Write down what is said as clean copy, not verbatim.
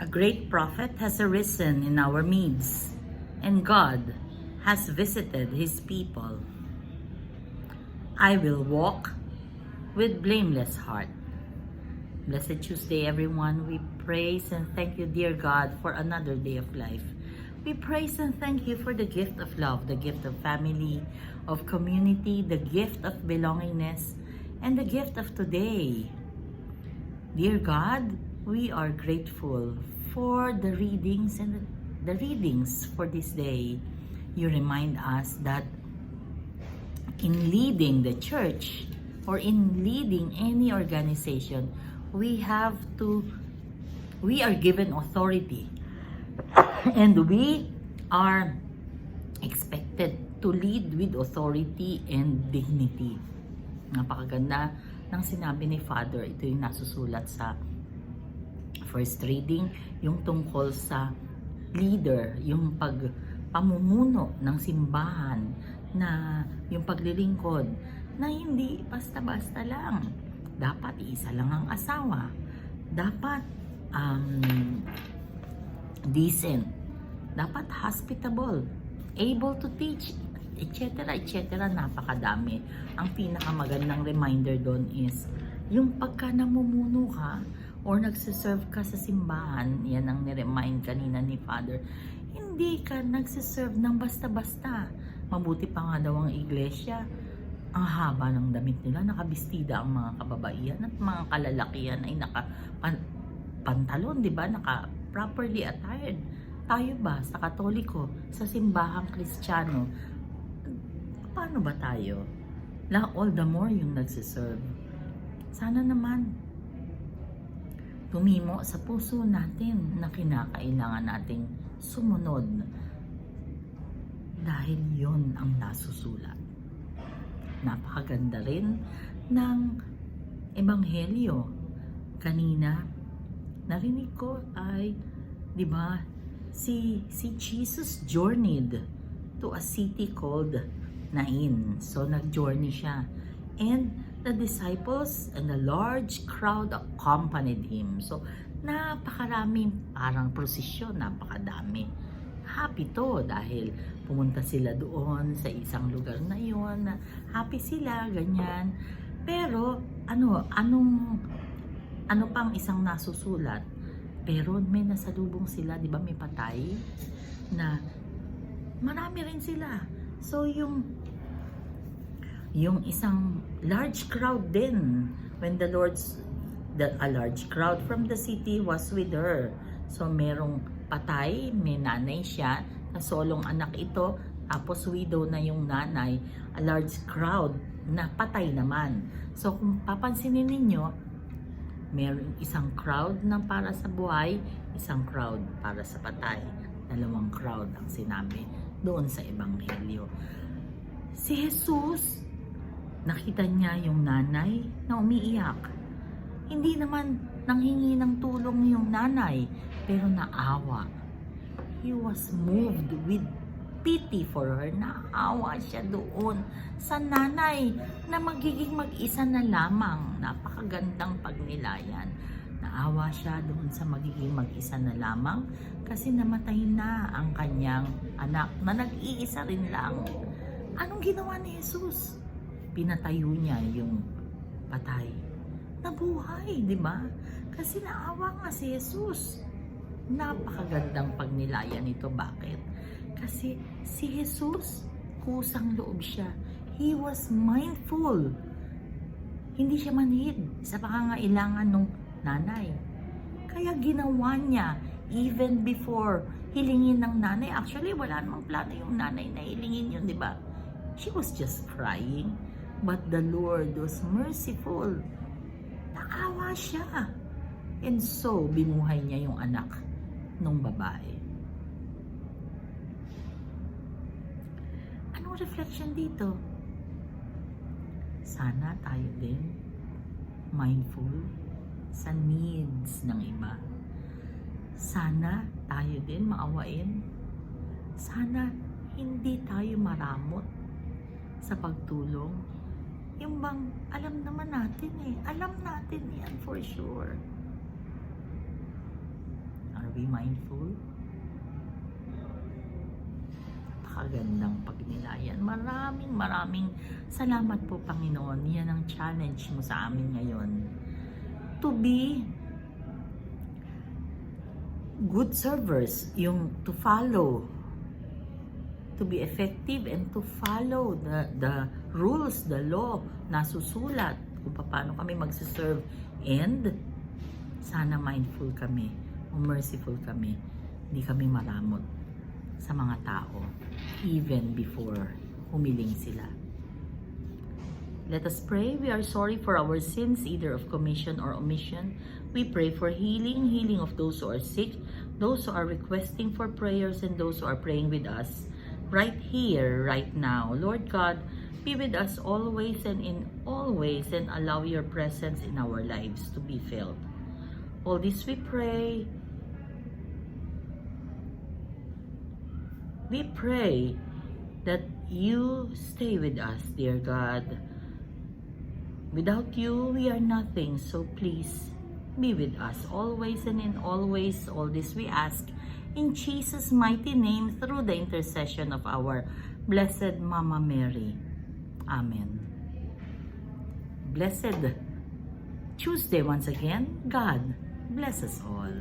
A great prophet has arisen in our midst, and God has visited his people. I will walk with blameless heart. Blessed Tuesday, everyone. We praise and thank you, dear God, for another day of life. We praise and thank you for the gift of love, the gift of family, of community, the gift of belongingness, and the gift of today. Dear God, we are grateful for the readings and the readings for this day. You remind us that in leading the church or in leading any organization, we are given authority and we are expected to lead with authority and dignity. Napakaganda ng sinabi ni Father. Ito yung nasusulat sa first reading, yung tungkol sa leader, yung pamumuno ng simbahan, na yung paglilingkod, na hindi basta-basta lang. Dapat isa lang ang asawa. Dapat decent. Dapat hospitable. Able to teach, etc. etc. Napakadami. Ang pinakamagandang reminder doon is yung pagka namumuno ka or nagsiserve ka sa simbahan, yan ang niremind kanina ni Father, hindi ka nagsiserve ng basta-basta. Mabuti pa nga daw ang iglesia, ang haba ng damit nila, nakabistida ang mga kababaihan at mga kalalakihan ay naka-pantalon, di ba? Naka-properly attired. Tayo ba sa Katoliko, sa simbahang Kristiyano, paano ba tayo? All the more yung nagsiserve. Sana naman tumimo sa puso natin na kinakailangan nating sumunod dahil yon ang nasusulat. Napakaganda rin ng ebanghelyo. Kanina narinig ko ay, di ba, si Jesus journeyed to a city called Nain. So nag-journey siya. And the disciples and a large crowd accompanied him. So napakaraming parang prosesyon, napakadami. Happy to dahil pumunta sila doon sa isang lugar na yon. Happy sila, ganyan. Pero ano pang isang nasusulat? Pero may nasalubong sila, di ba, may patay na marami rin sila. So yung isang large crowd din, when a large crowd from the city was with her. So merong patay, may nanay siya, na solong anak ito, tapos widow na yung nanay, a large crowd na patay naman. So kung papansinin ninyo, meron isang crowd na para sa buhay, isang crowd para sa patay. Dalawang crowd ang sinabi doon sa ebanghelyo. Si Jesus, nakita niya yung nanay na umiiyak. Hindi naman nanghingi ng tulong yung nanay, pero naawa. He was moved with pity for her. Naawa siya doon sa nanay na magiging mag-isa na lamang. Napakagandang pagnilayan. Naawa siya doon sa magiging mag-isa na lamang kasi namatay na ang kanyang anak na nag-iisa rin lang. Anong ginawa ni Jesus? Pinatayo niya yung patay. Nabuhay, di ba? Kasi naawa nga si Jesus. Napakagandang pagnilayan nito. Bakit? Kasi si Jesus, kusang loob siya. He was mindful. Hindi siya manhid sa pangangailangan ng nanay. Kaya ginawa niya even before hilingin ng nanay. Actually, wala namang plano yung nanay na hilingin yun, di ba? She was just crying. But the Lord was merciful. Naawa siya. And so, binuhay niya yung anak ng babae. Anong reflection dito? Sana tayo din mindful sa needs ng iba. Sana tayo din maawain. Sana hindi tayo maramot sa pagtulong. Yung bang alam naman natin alam natin yan for sure. Are we mindful. Napakagandang pagnilayan. Maraming salamat po, Panginoon. Yan ang challenge mo sa amin ngayon. To be good servers, yung to follow, to be effective and to follow the rules, the law na susulat kung paano kami magsiserve, and sana mindful kami o merciful kami, hindi kami maramot sa mga tao even before humiling sila. Let us pray. We are sorry for our sins, either of commission or omission. We pray for healing of those who are sick, those who are requesting for prayers, and those who are praying with us right here, right now. Lord God, be with us always and in all ways, and allow your presence in our lives to be felt. All this we pray. We pray that you stay with us, dear God. Without you, we are nothing, so please be with us always and in all ways. All this we ask in Jesus' mighty name, through the intercession of our Blessed Mama Mary. Amen. Blessed Tuesday once again. God bless us all.